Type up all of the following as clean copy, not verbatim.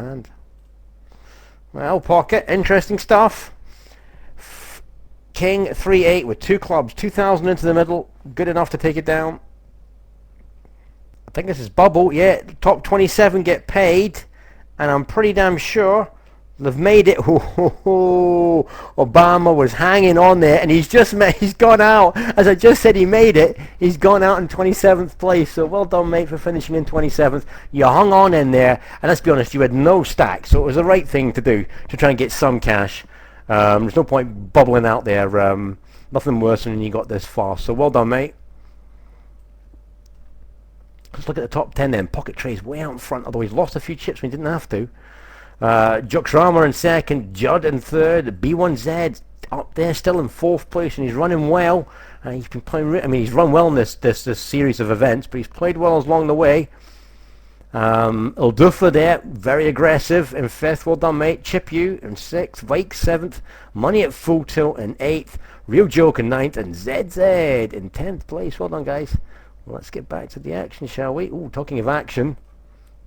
hand. Well, pocket, interesting stuff. King 3-8 with two clubs, 2,000 into the middle, good enough to take it down. I think this is bubble, yeah, top 27 get paid, and I'm pretty damn sure they've made it. Obama was hanging on there, and he's gone out. As I just said, he made it. He's gone out in 27th place, so well done, mate, for finishing in 27th. You hung on in there, and let's be honest, you had no stack, so it was the right thing to do to try and get some cash. There's no point bubbling out there. Nothing worse than you got this far, so well done, mate. Let's look at the top 10 then. Pocket Trey's way out in front, although he's lost a few chips when he didn't have to. Juxrama in second, Judd in third, B1Z up there still in fourth place, and he's running well. He's been playing. I mean, he's run well in this series of events, but he's played well along the way. Ildufa there, very aggressive in fifth. Well done, mate. Chip you in sixth, Vike seventh, Money at Full Tilt in eighth, Real Joke in ninth, and ZZ in 10th place. Well done, guys. Well, let's get back to the action, shall we? Ooh, talking of action.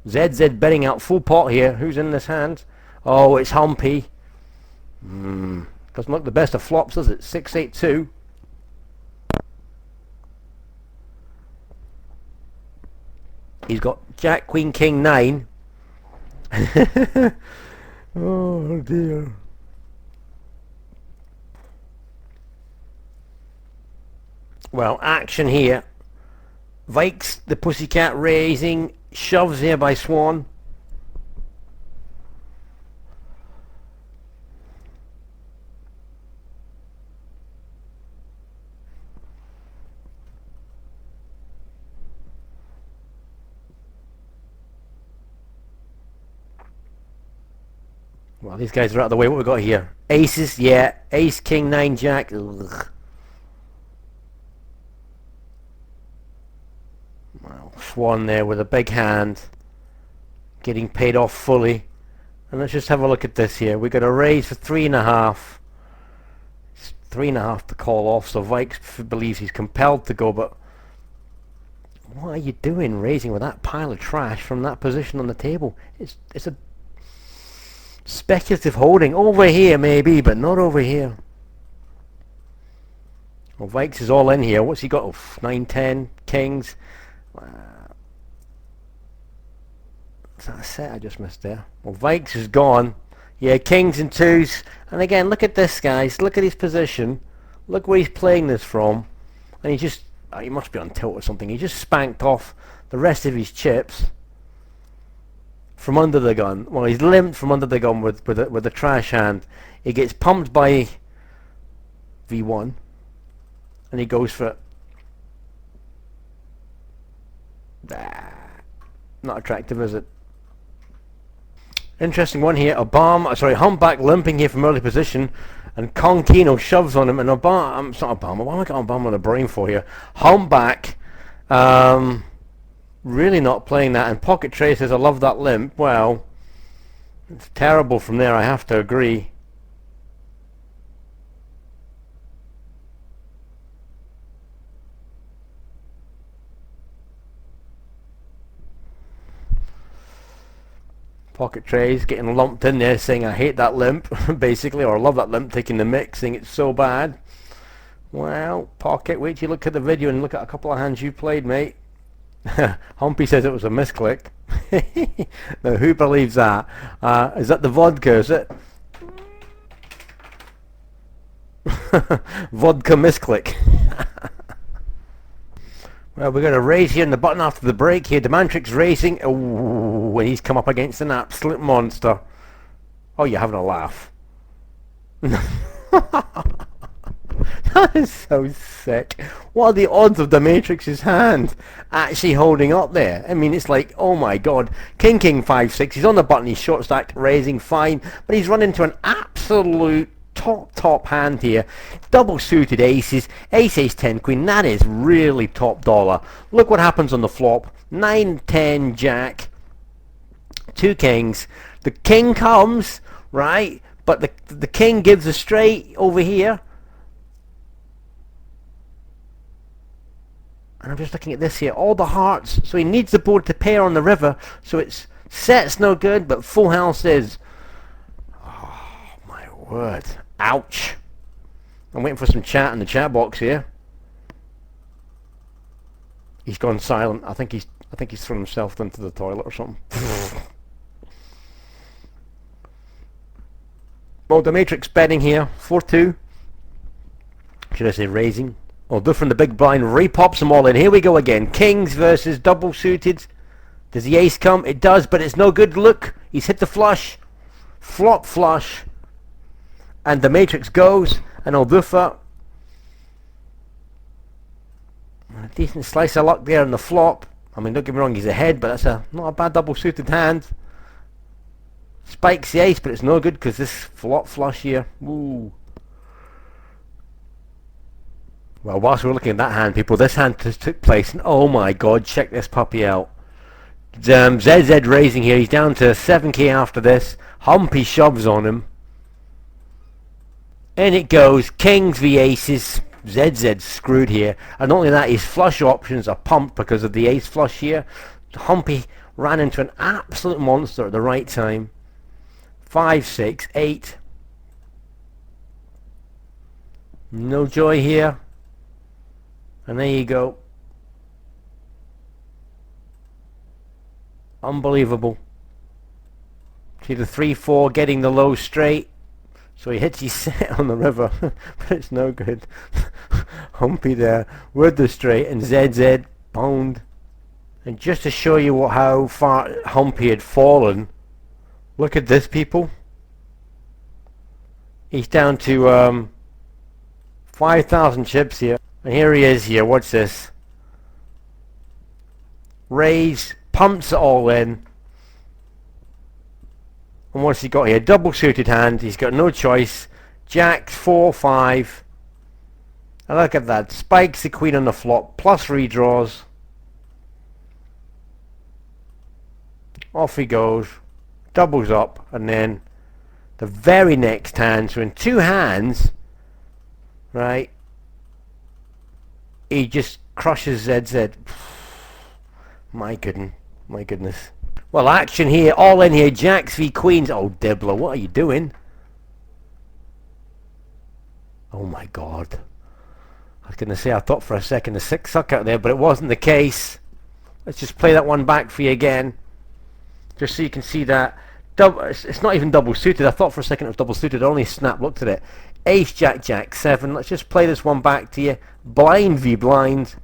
ZZ betting out full pot here. Who's in this hand? Oh, it's Humpy. Doesn't look the best of flops, does it? 6-8-2. He's got Jack, Queen, King, 9. Oh, dear. Well, action here. Vikes, the Pussycat raising. Shoves here by Swan. Well, these guys are out of the way. What we got here? Aces, yeah. Ace, King, 9, Jack. Ugh. Well, Swan there with a big hand, getting paid off fully. And let's just have a look at this here. We got a raise for 3.5. It's 3.5 to call off, so Vikes believes he's compelled to go, but what are you doing raising with that pile of trash from that position on the table? It's a speculative holding. Over here maybe, but not over here. Well, Vikes is all in here. What's he got? Oh, 9, 10, Kings. Is that a set I just missed there? Well, Vikes is gone. Yeah, Kings and 2s. And again, look at this, guys. Look at his position. Look where he's playing this from. And he just... Oh, he must be on tilt or something. He just spanked off the rest of his chips from under the gun. Well, he's limped from under the gun with a trash hand. He gets pumped by V1. And he goes for... Not attractive, is it? Interesting one here. Humpback limping here from early position, and Conquino shoves on him, and Obama. It's not Obama. Why am I got Obama on the brain for here? Humpback, really not playing that. And Pocket Tray says, "I love that limp." Well, it's terrible from there. I have to agree. Pocket Trays getting lumped in there saying I hate that limp basically, or I love that limp, taking the mix, saying it's so bad. Well, Pocket, wait till you look at the video and look at a couple of hands you played, mate. Humpy says it was a misclick. Now who believes that? Is that the vodka, is it? Vodka misclick. Well, we're going to raise here in the button after the break here. Demantrix racing. Oh, and he's come up against an absolute monster. Oh, you're having a laugh. That is so sick. What are the odds of Demantrix's hand actually holding up there? I mean, it's like, oh my god. King 5-6. He's on the button. He's short stacked, raising fine. But he's run into an absolute top hand here. Double suited aces, ace 10 queen. That is really top dollar. Look what happens on the flop. 9 10 jack, 2 kings. The king comes, right, but the king gives a straight over here. And I'm just looking at this here, all the hearts, so he needs the board to pair on the river, so it's Set's no good, but full house is. Oh, my word. Ouch. I'm waiting for some chat in the chat box here. He's gone silent. I think he's thrown himself into the toilet or something. Well, the Matrix betting here, 4-2. Should I say raising? Oh, different the big blind, repops them all in. Here we go again. Kings versus double suited. Does the ace come? It does, but it's no good. Look, he's hit the flush. Flop flush. And the Matrix goes. And Aldufa. A decent slice of luck there on the flop. I mean, don't get me wrong, he's ahead, but that's not a bad double suited hand. Spikes the ace, but it's no good because this flop flush here. Ooh. Well, whilst we're looking at that hand, people, this hand just took place, and oh my god, check this puppy out. ZZ raising here, he's down to 7k after this. Humpy shoves on him. And it goes, kings v aces. ZZ screwed here. And not only that, his flush options are pumped because of the ace flush here. Humpy ran into an absolute monster at the right time. 5, 6, 8. No joy here. And there you go. Unbelievable. See the 3-4 getting the low straight. So he hits his set on the river. But it's no good. Humpy there with the straight and ZZ pound. And just to show you how far Humpy had fallen, look at this, people. He's down to 5,000 chips here. And here he is here. Watch this. Raise, pumps it all in. And what's he got here? Double suited hand. He's got no choice. Jack 4, 5. And look at that. Spikes the queen on the flop. Plus redraws. Off he goes. Doubles up. And then the very next hand. So in two hands. Right. He just crushes ZZ. My goodness. Well, action here, all in here. Jacks v Queens. Oh, Dibbler, what are you doing? Oh my god. I was going to say, I thought for a second the 6 suck out there, but it wasn't the case. Let's just play that one back for you again. Just so you can see that. It's not even double suited. I thought for a second it was double suited. I only snap looked at it. Ace, Jack, Jack, 7. Let's just play this one back to you. Blind v blind.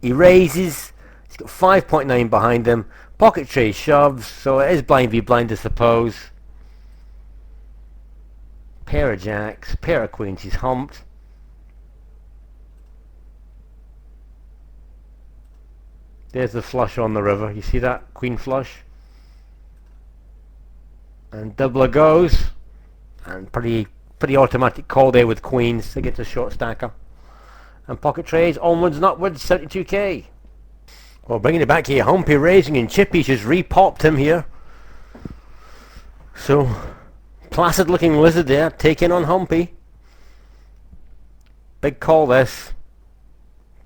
He raises. He's got 5.9 behind him. Pocket tray shoves. So it is blind v blind, I suppose. Pair of jacks. Pair of queens. He's humped. There's the flush on the river. You see that? Queen flush. And doubler goes. And pretty automatic call there with queens to get to short stacker. And pocket trays onwards and upwards, 72k. Well, bringing it back here, Humpy raising and Chippy just re-popped him here. So, placid looking lizard there, taking on Humpy. Big call this.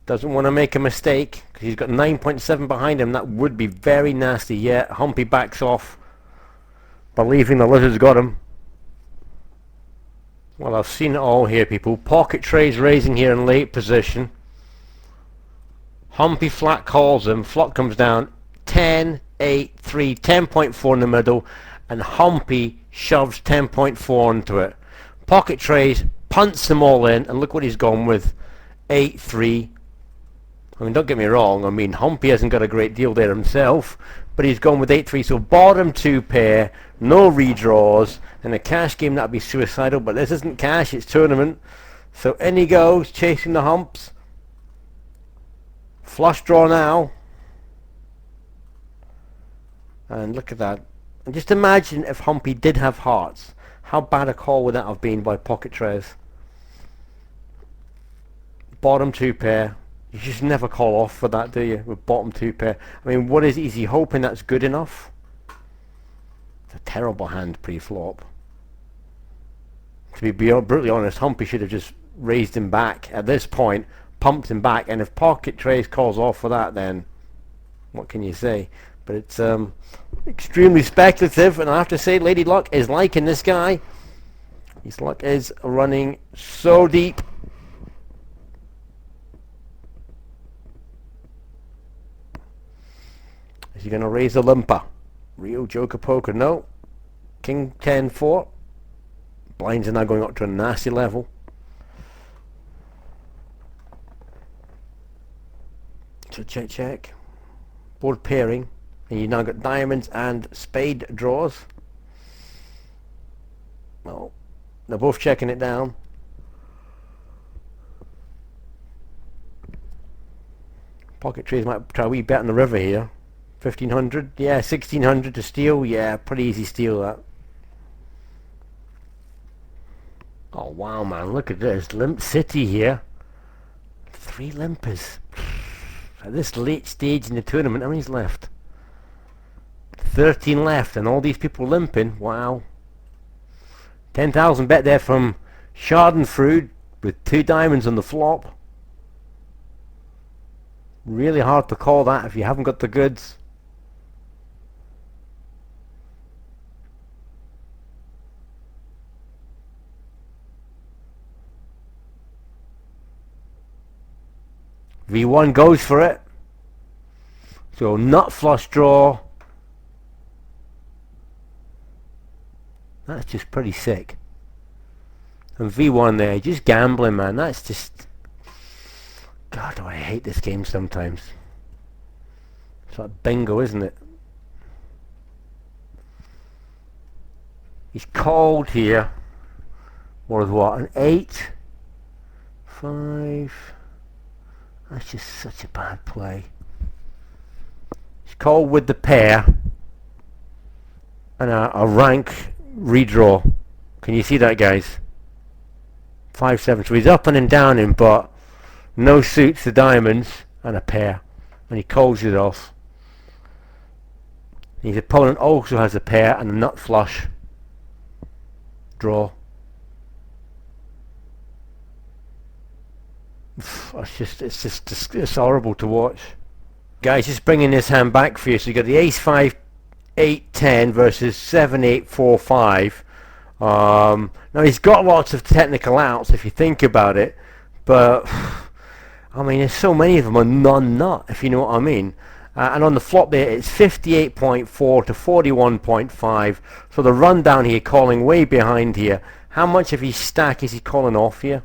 Doesn't want to make a mistake, because he's got 9.7 behind him. That would be very nasty. Yeah, Humpy backs off, believing the lizard's got him. Well, I've seen it all here, people. Pocket trays raising here in late position. Humpy flat calls him. Flop comes down. 10, 8, 3, 10.4 in the middle. And Humpy shoves 10.4 onto it. Pocket trays punts them all in. And look what he's gone with. 8, 3. I mean, don't get me wrong. I mean, Humpy hasn't got a great deal there himself. But he's gone with 8, 3. So bottom 2 pair. No redraws. In a cash game, that would be suicidal, but this isn't cash, it's tournament. So in he goes, chasing the humps. Flush draw now. And look at that. And just imagine if Humpy did have hearts. How bad a call would that have been by pocket trays? Bottom 2 pair. You just never call off for that, do you? With bottom 2 pair. I mean, what is he hoping that's good enough? It's a terrible hand pre-flop. To be brutally honest, Humpy should have just raised him back at this point, pumped him back, and if pocket trays calls off for that, then what can you say? But it's extremely speculative, and I have to say, Lady Luck is liking this guy. His luck is running so deep. Is he going to raise the limper? Real Joker poker, no. King 10-4. Blinds are now going up to a nasty level. So check. Board pairing. And you've now got diamonds and spade draws. Well, they're both checking it down. Pocket trees might try a wee bet on the river here. 1500, yeah, 1600 to steal, yeah, pretty easy steal that. Oh wow, man, look at this, Limp City here. 3 limpers. At this late stage in the tournament, how many's left? 13 left, and all these people limping, wow. 10,000 bet there from Schadenfreude with 2 diamonds on the flop. Really hard to call that if you haven't got the goods. V1 goes for it. So nut flush draw. That's just pretty sick. And V1 there, just gambling, man. That's just... God, do I hate this game sometimes. It's like bingo, isn't it? He's called here. What is what? An 8? 5... That's just such a bad play. He's called with the pair. And a rank redraw. Can you see that, guys? 5-7. So he's up and down him, but no suits, the diamonds, and a pair. And he calls it off. His opponent also has a pair and a nut flush draw. It's horrible to watch. Guys, just bringing this hand back for you. So you got the ace 5 8 10 versus 7 8 4 5. Now he's got lots of technical outs if you think about it, but I mean there's so many of them are non-nut, if you know what I mean. And on the flop there it's 58.4 to 41.5. So the rundown here calling way behind here. How much of his stack is he calling off here?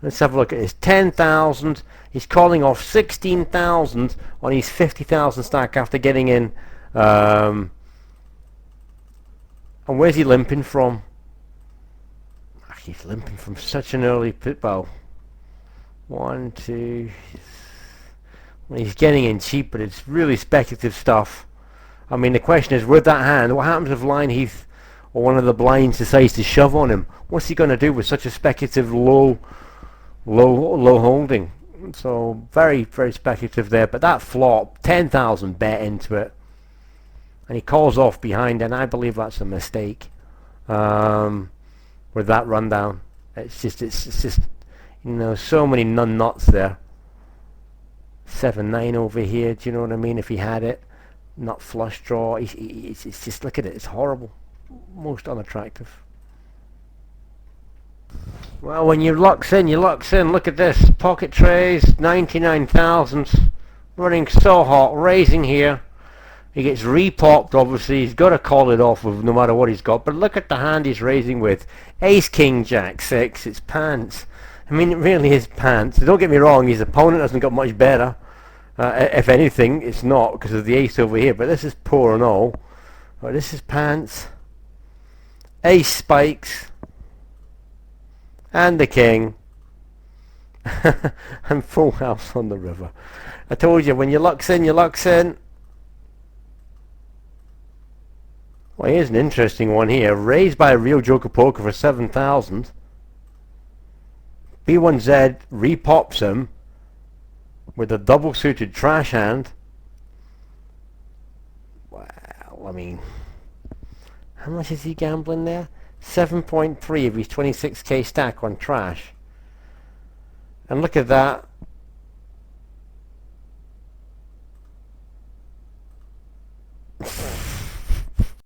Let's have a look at this. 10,000. He's calling off 16,000 on his 50,000 stack after getting in. And where's he limping from? He's limping from such an early pit bow. 1, 2. Well, he's getting in cheap, but it's really speculative stuff. I mean, the question is, with that hand, what happens if Line Heath or one of the blinds decides to shove on him? What's he going to do with such a speculative low holding? So very, very speculative there. But that flop, 10,000 bet into it, and he calls off behind, and I believe that's a mistake. With that rundown, it's just you know, so many nuts there. 7-9 over here. Do you know what I mean? If he had it, nut flush draw. It's just, look at it. It's horrible. Most unattractive. Well, when you lucks in, you lucks in. Look at this. Pocket trays, 99,000. Running so hot. Raising here. He gets repopped, obviously. He's got to call it off with no matter what he's got. But look at the hand he's raising with. Ace, King, Jack, 6. It's pants. I mean, it really is pants. Don't get me wrong. His opponent hasn't got much better. If anything, it's not because of the ace over here. But this is poor and all. But this is pants. Ace, spikes. And the king. And full house on the river. I told you, when you lucks in, you lucks in. Well, here's an interesting one here. Raised by a real Joker Poker for 7,000. B1Z repops him with a double suited trash hand. Well, I mean, how much is he gambling there? 7.3 of his 26k stack on trash. And look at that.